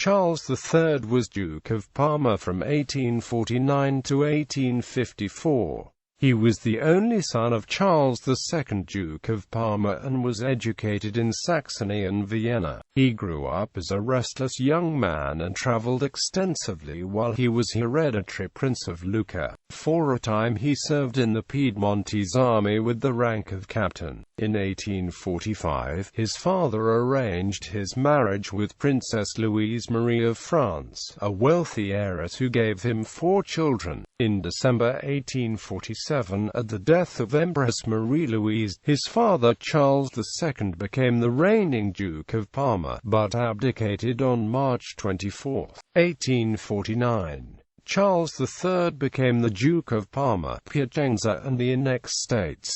Charles III was Duke of Parma from 1849 to 1854. He was the only son of Charles II, Duke of Parma, and was educated in Saxony and Vienna. He grew up as a restless young man and travelled extensively while he was hereditary Prince of Lucca. For a time he served in the Piedmontese army with the rank of captain. In 1845, his father arranged his marriage with Princess Louise Marie of France, a wealthy heiress who gave him 4 children. In December 1847, at the death of Empress Marie-Louise, his father Charles II became the reigning Duke of Parma, but abdicated on March 24, 1849. Charles III became the Duke of Parma, Piedmontese and the annexed states.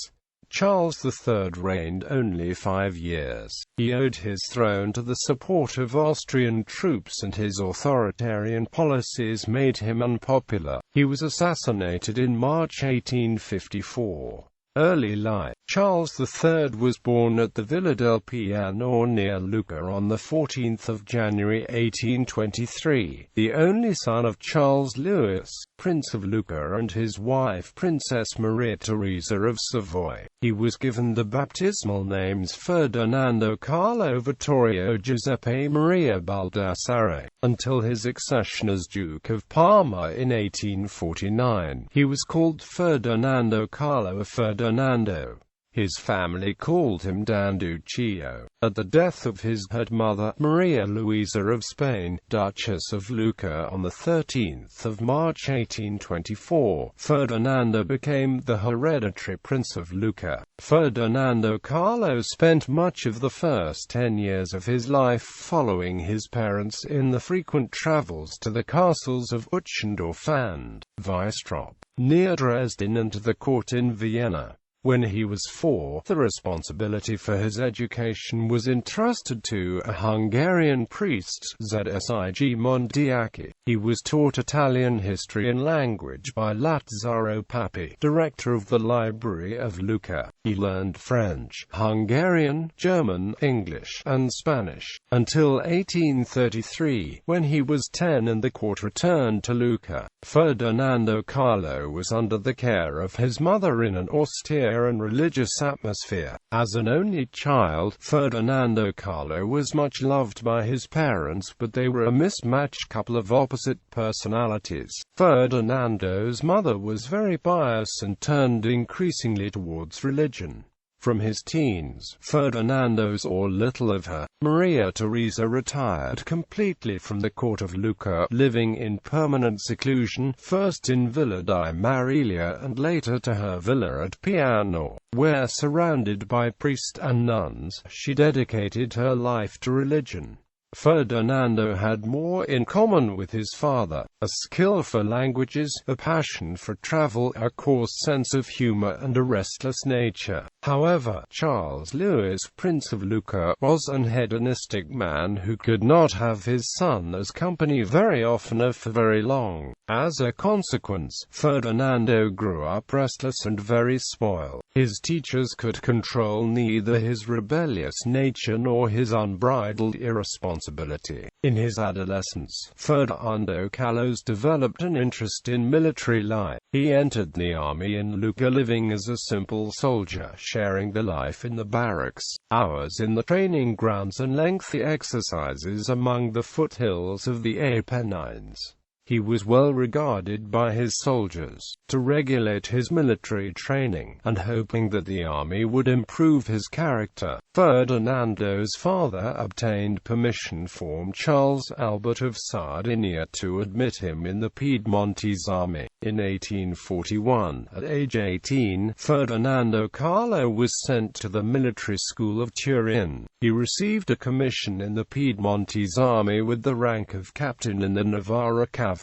Charles III reigned only 5 years. He owed his throne to the support of Austrian troops, and his authoritarian policies made him unpopular. He was assassinated in March 1854. Early life. Charles III was born at the Villa del Piano near Lucca on 14 January 1823, the only son of Charles Louis, Prince of Lucca, and his wife Princess Maria Theresa of Savoy. He was given the baptismal names Ferdinando Carlo Vittorio Giuseppe Maria Baldassare. Until his accession as Duke of Parma in 1849, he was called Ferdinando Carlo Ferdinando. His family called him Dan Duccio. At the death of his head mother, Maria Luisa of Spain, Duchess of Lucca, on 13 March 1824, Ferdinando became the hereditary Prince of Lucca. Ferdinando Carlo spent much of the first 10 years of his life following his parents in the frequent travels to the castles of Utzendorf and Weistrop, near Dresden, and to the court in Vienna. When he was 4, the responsibility for his education was entrusted to a Hungarian priest, Zsig Mondiaki. He was taught Italian history and language by Lazzaro Papi, director of the Library of Lucca. He learned French, Hungarian, German, English, and Spanish, until 1833, when he was 10 and the court returned to Lucca. Ferdinando Carlo was under the care of his mother in an austere and religious atmosphere. As an only child, Ferdinando Carlo was much loved by his parents, but they were a mismatched couple of opposite personalities. Ferdinando's mother was very pious and turned increasingly towards religion. From his teens, Ferdinando saw little of her. Maria Theresa retired completely from the court of Lucca, living in permanent seclusion, first in Villa di Marilia and later to her villa at Piano, where, surrounded by priests and nuns, she dedicated her life to religion. Ferdinando had more in common with his father: a skill for languages, a passion for travel, a coarse sense of humor, and a restless nature. However, Charles Louis, Prince of Lucca, was an hedonistic man who could not have his son as company very often or for very long. As a consequence, Ferdinando grew up restless and very spoiled. His teachers could control neither his rebellious nature nor his unbridled irresponsibility. In his adolescence, Ferdinando Carlo developed an interest in military life. He entered the army in Lucca, living as a simple soldier, sharing the life in the barracks, hours in the training grounds, and lengthy exercises among the foothills of the Apennines. He was well regarded by his soldiers. To regulate his military training, and hoping that the army would improve his character, Ferdinando's father obtained permission from Charles Albert of Sardinia to admit him in the Piedmontese army. In 1841, at age 18, Ferdinando Carlo was sent to the military school of Turin. He received a commission in the Piedmontese army with the rank of captain in the Navarra cavalry.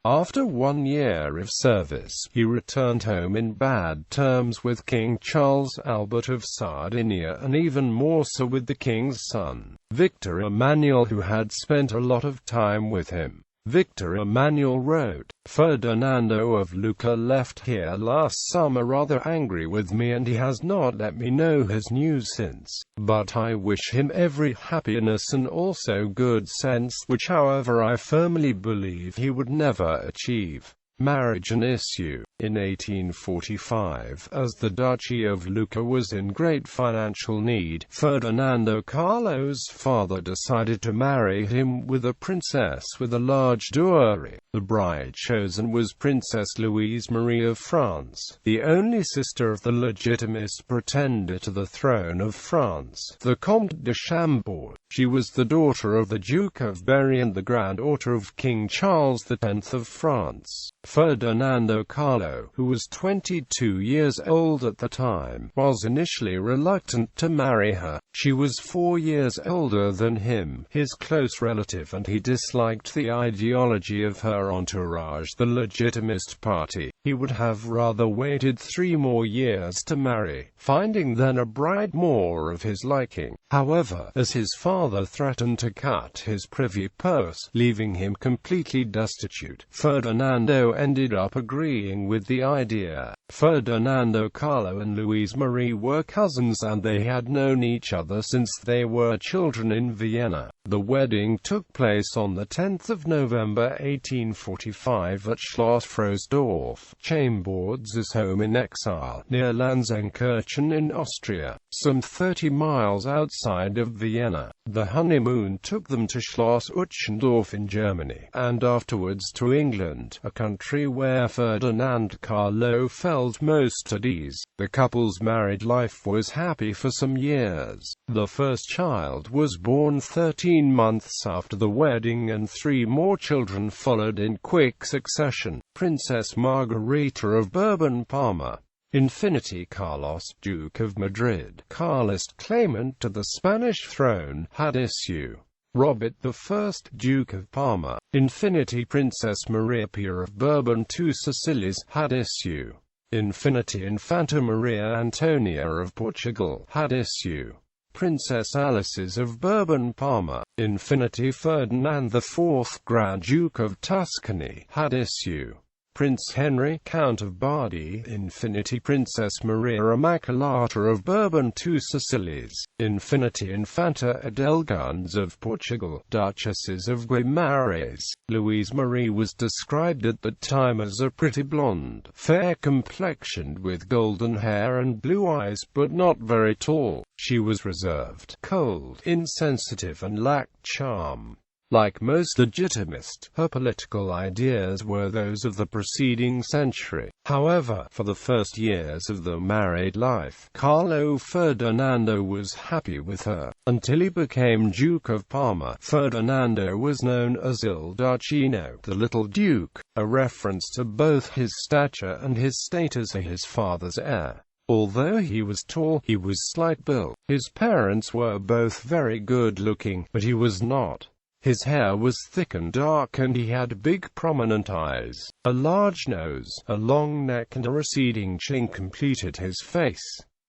After 1 year of service, he returned home in bad terms with King Charles Albert of Sardinia, and even more so with the king's son, Victor Emmanuel, who had spent a lot of time with him. Victor Emmanuel wrote, "Ferdinando of Lucca left here last summer rather angry with me, and he has not let me know his news since. But I wish him every happiness and also good sense, which however I firmly believe he would never achieve." Marriage and issue. In 1845, as the Duchy of Lucca was in great financial need, Ferdinando Carlo's father decided to marry him with a princess with a large dowry. The bride chosen was Princess Louise Marie of France, the only sister of the legitimate pretender to the throne of France, the Comte de Chambord. She was the daughter of the Duke of Berry and the granddaughter of King Charles X of France. Ferdinando Carlo, who was 22 years old at the time, was initially reluctant to marry her. She was 4 years older than him, his close relative, and he disliked the ideology of her entourage, the legitimist party. He would have rather waited 3 more years to marry, finding then a bride more of his liking. However, as his father threatened to cut his privy purse, leaving him completely destitute, Ferdinando ended up agreeing with the idea. Ferdinando Carlo and Louise Marie were cousins, and they had known each other since they were children in Vienna. The wedding took place on the 10th of November 1845 at Schloss Frosdorf, Chambord's home in exile, near Lanzenkirchen in Austria, some 30 miles outside of Vienna. The honeymoon took them to Schloss Utzendorf in Germany, and afterwards to England, a country where Ferdinand Carlo felt most at ease. The couple's married life was happy for some years. The first child was born 13 months after the wedding, and 3 more children followed in quick succession. Princess Margarita of Bourbon-Parma. Infinity Carlos, Duke of Madrid, Carlist claimant to the Spanish throne, had issue. Robert I, Duke of Parma. Infinity Princess Maria Pia of Bourbon, 2 Sicilies, had issue. Infinity Infanta Maria Antonia of Portugal, had issue. Princess Alice of Bourbon-Parma. Infinity Ferdinand IV, Grand Duke of Tuscany, had issue. Prince Henry, Count of Bardi. Infinity Princess Maria Immaculata of Bourbon, 2 Sicilies. Infinity Infanta Adelguns of Portugal, Duchesses of Guimarães. Louise Marie was described at that time as a pretty blonde, fair-complexioned with golden hair and blue eyes, but not very tall. She was reserved, cold, insensitive, and lacked charm. Like most legitimists, her political ideas were those of the preceding century. However, for the first years of the married life, Carlo Ferdinando was happy with her. Until he became Duke of Parma, Ferdinando was known as Il Ducino, the Little Duke, a reference to both his stature and his status as his father's heir. Although he was tall, he was slight built. His parents were both very good-looking, but he was not. His hair was thick and dark, and he had big prominent eyes. A large nose, a long neck, and a receding chin completed his face.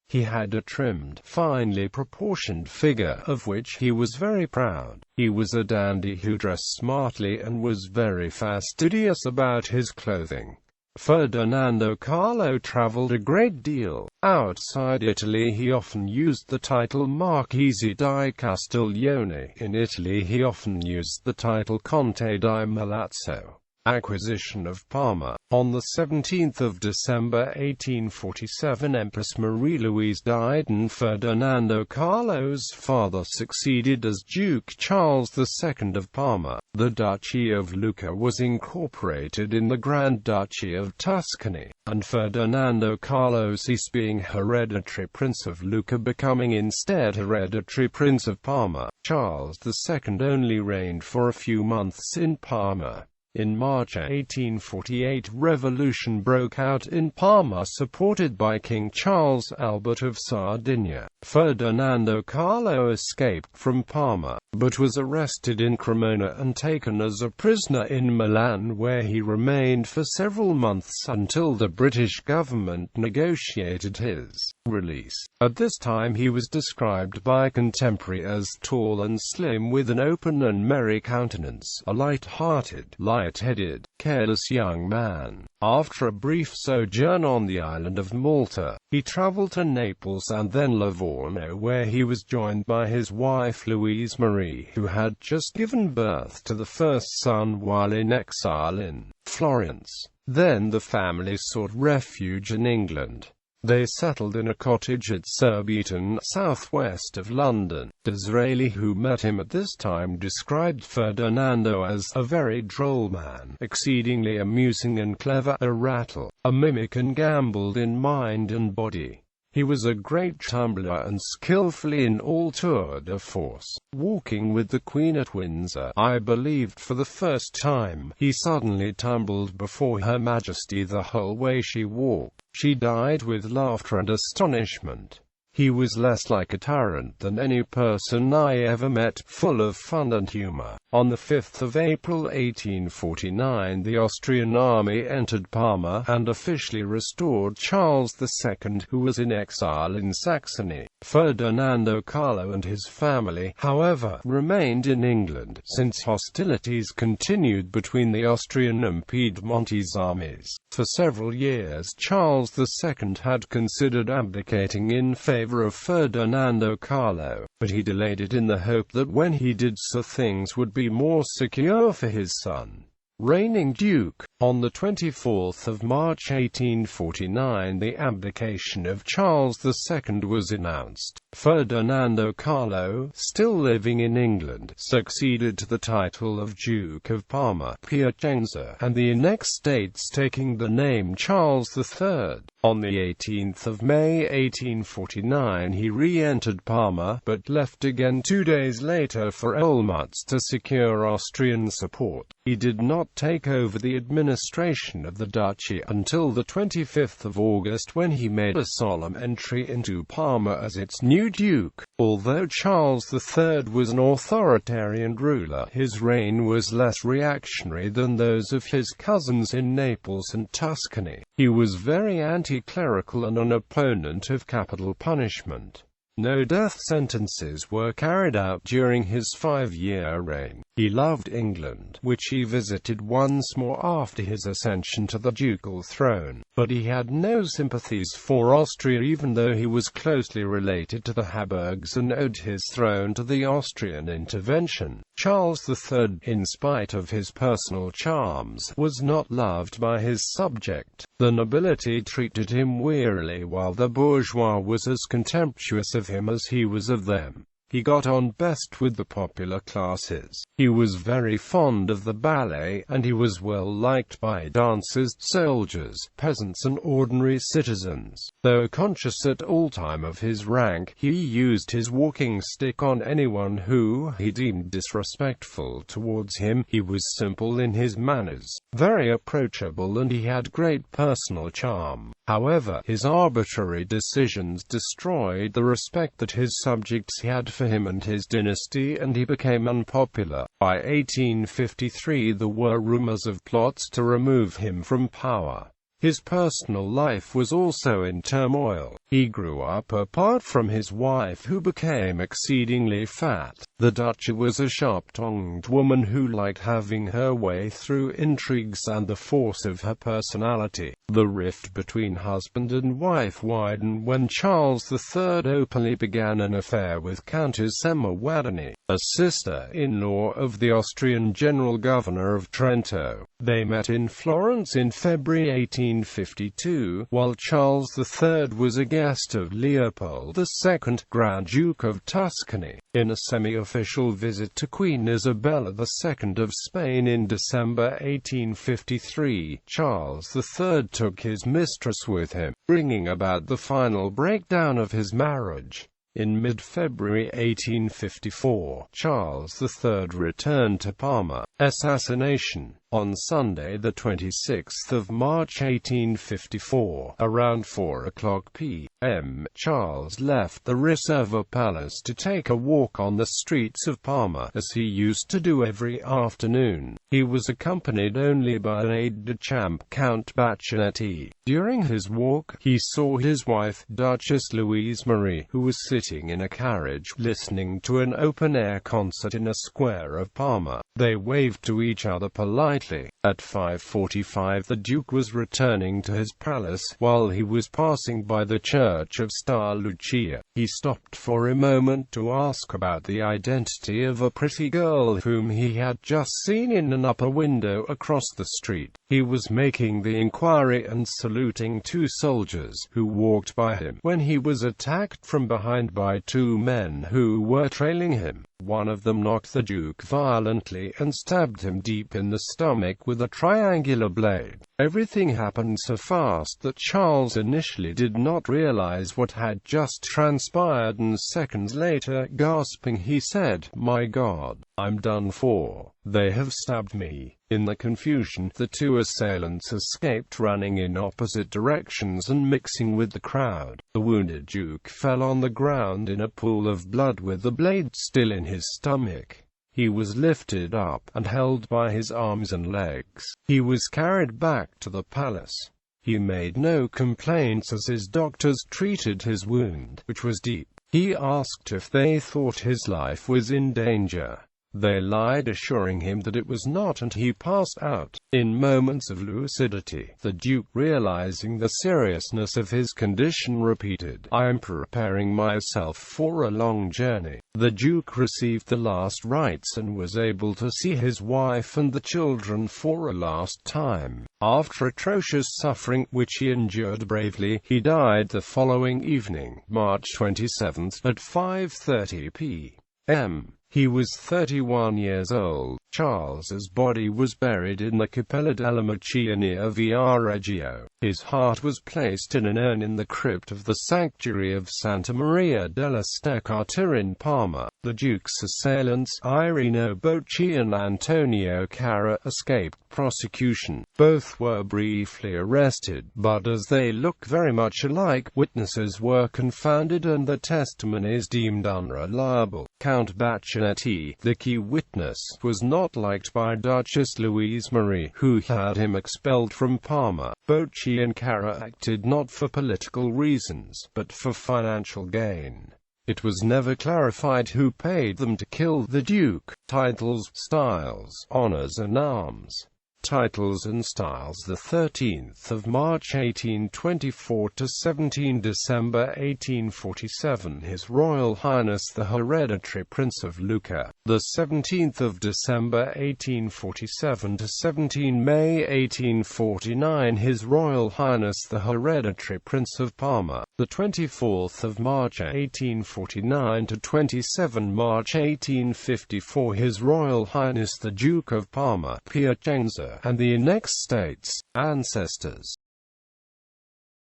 He had a trimmed, finely proportioned figure, of which he was very proud. He was a dandy who dressed smartly and was very fastidious about his clothing. Ferdinando Carlo traveled a great deal. Outside Italy he often used the title Marchese di Castiglione. In Italy he often used the title Conte di Milazzo. Acquisition of Parma. On the 17th of December 1847, Empress Marie-Louise died, and Ferdinando Carlo's father succeeded as Duke Charles II of Parma. The Duchy of Lucca was incorporated in the Grand Duchy of Tuscany, and Ferdinando Carlo ceased being hereditary Prince of Lucca, becoming instead hereditary Prince of Parma. Charles II only reigned for a few months in Parma. In March 1848, revolution broke out in Parma supported by King Charles Albert of Sardinia. Ferdinando Carlo escaped from Parma, but was arrested in Cremona and taken as a prisoner in Milan, where he remained for several months until the British government negotiated his release. At this time he was described by a contemporary as tall and slim with an open and merry countenance, a light-hearted, light-headed, careless young man. After a brief sojourn on the island of Malta, he traveled to Naples and then Livorno, where he was joined by his wife Louise Marie, who had just given birth to the first son while in exile in Florence. Then the family sought refuge in England. They settled in a cottage at Surbiton, southwest of London. Disraeli, who met him at this time, described Ferdinando as a very droll man, exceedingly amusing and clever, a rattle, a mimic, and gambled in mind and body. He was a great tumbler and skillfully in all tour de force. Walking with the Queen at Windsor, I believed for the first time, he suddenly tumbled before Her Majesty the whole way she walked. She died with laughter and astonishment. He was less like a tyrant than any person I ever met, full of fun and humor. On the 5th of April 1849, the Austrian army entered Parma, and officially restored Charles II, who was in exile in Saxony. Ferdinando Carlo and his family, however, remained in England, since hostilities continued between the Austrian and Piedmontese armies. For several years Charles II had considered abdicating in favor of Ferdinando Carlo, but he delayed it in the hope that when he did so things would be more secure for his son, reigning duke. On the 24th of March 1849, the abdication of Charles II was announced. Ferdinando Carlo, still living in England, succeeded to the title of Duke of Parma, Piacenza, and the annexed states taking the name Charles III. On the 18th of May 1849 he re-entered Parma, but left again 2 days later for Olmütz to secure Austrian support. He did not take over the administration of the duchy until the 25th of August, when he made a solemn entry into Parma as its new duke. Although Charles III was an authoritarian ruler, his reign was less reactionary than those of his cousins in Naples and Tuscany. He was very anti-clerical and an opponent of capital punishment. No death sentences were carried out during his 5-year reign. He loved England, which he visited once more after his ascension to the ducal throne, but he had no sympathies for Austria, even though he was closely related to the Habsburgs and owed his throne to the Austrian intervention. Charles III, in spite of his personal charms, was not loved by his subject. The nobility treated him wearily, while the bourgeois was as contemptuous of him as he was of them. He got on best with the popular classes. He was very fond of the ballet, and he was well liked by dancers, soldiers, peasants and ordinary citizens. Though conscious at all time of his rank, he used his walking stick on anyone who he deemed disrespectful towards him. He was simple in his manners, very approachable, and he had great personal charm. However, his arbitrary decisions destroyed the respect that his subjects had for him and his dynasty, and he became unpopular. By 1853 there were rumors of plots to remove him from power. His personal life was also in turmoil. He grew up apart from his wife, who became exceedingly fat. The duchess was a sharp-tongued woman who liked having her way through intrigues and the force of her personality. The rift between husband and wife widened when Charles III openly began an affair with Countess Emma Waderney, a sister-in-law of the Austrian General Governor of Trento. They met in Florence in February 1852, while Charles III was a guest of Leopold II, Grand Duke of Tuscany. In a semi-official visit to Queen Isabella II of Spain in December 1853, Charles III took his mistress with him, bringing about the final breakdown of his marriage. In mid-February 1854, Charles III returned to Parma. Assassination. On Sunday, the 26th of March 1854, around 4:00 p.m., Charles left the Riserva Palace to take a walk on the streets of Parma, as he used to do every afternoon. He was accompanied only by an aide-de-camp, Count Bacchinetti. During his walk, he saw his wife, Duchess Louise Marie, who was sitting in a carriage, listening to an open-air concert in a square of Parma. They waved to each other politely. At 5:45 the Duke was returning to his palace. While he was passing by the church of Sta Lucia, he stopped for a moment to ask about the identity of a pretty girl whom he had just seen in an upper window across the street. He was making the inquiry and saluting two soldiers, who walked by him, when he was attacked from behind by two men who were trailing him. One of them knocked the Duke violently and stabbed him deep in the stomach with a triangular blade. Everything happened so fast that Charles initially did not realize what had just transpired, and seconds later, gasping, he said, "My God, I'm done for. They have stabbed me." In the confusion, the two assailants escaped, running in opposite directions and mixing with the crowd. The wounded Duke fell on the ground in a pool of blood with the blade still in his stomach. He was lifted up and held by his arms and legs. He was carried back to the palace. He made no complaints as his doctors treated his wound, which was deep. He asked if they thought his life was in danger. They lied, assuring him that it was not, and he passed out. In moments of lucidity, the Duke, realizing the seriousness of his condition, repeated, "I am preparing myself for a long journey." The Duke received the last rites and was able to see his wife and the children for a last time. After atrocious suffering, which he endured bravely, he died the following evening, March 27th, at 5:30 p.m. He was 31 years old. Charles's body was buried in the Cappella della Macia near Viareggio. His heart was placed in an urn in the crypt of the sanctuary of Santa Maria della Steccata in Parma. The Duke's assailants, Irino Bocci and Antonio Carra, escaped prosecution. Both were briefly arrested, but as they look very much alike, witnesses were confounded and the testimonies deemed unreliable. Count Bacchinetti, the key witness, was not liked by Duchess Louise Marie, who had him expelled from Parma. Bocci and Carra acted not for political reasons, but for financial gain. It was never clarified who paid them to kill the Duke. Titles, styles, honors and arms. Titles and styles: the 13th of March 1824 to 17 December 1847, His Royal Highness the Hereditary Prince of Lucca. The 17th of December 1847 to 17 May 1849, His Royal Highness the Hereditary Prince of Parma. The 24th of March 1849 to 27 March 1854, His Royal Highness the Duke of Parma, Piedmontese, and the annexed states. Ancestors.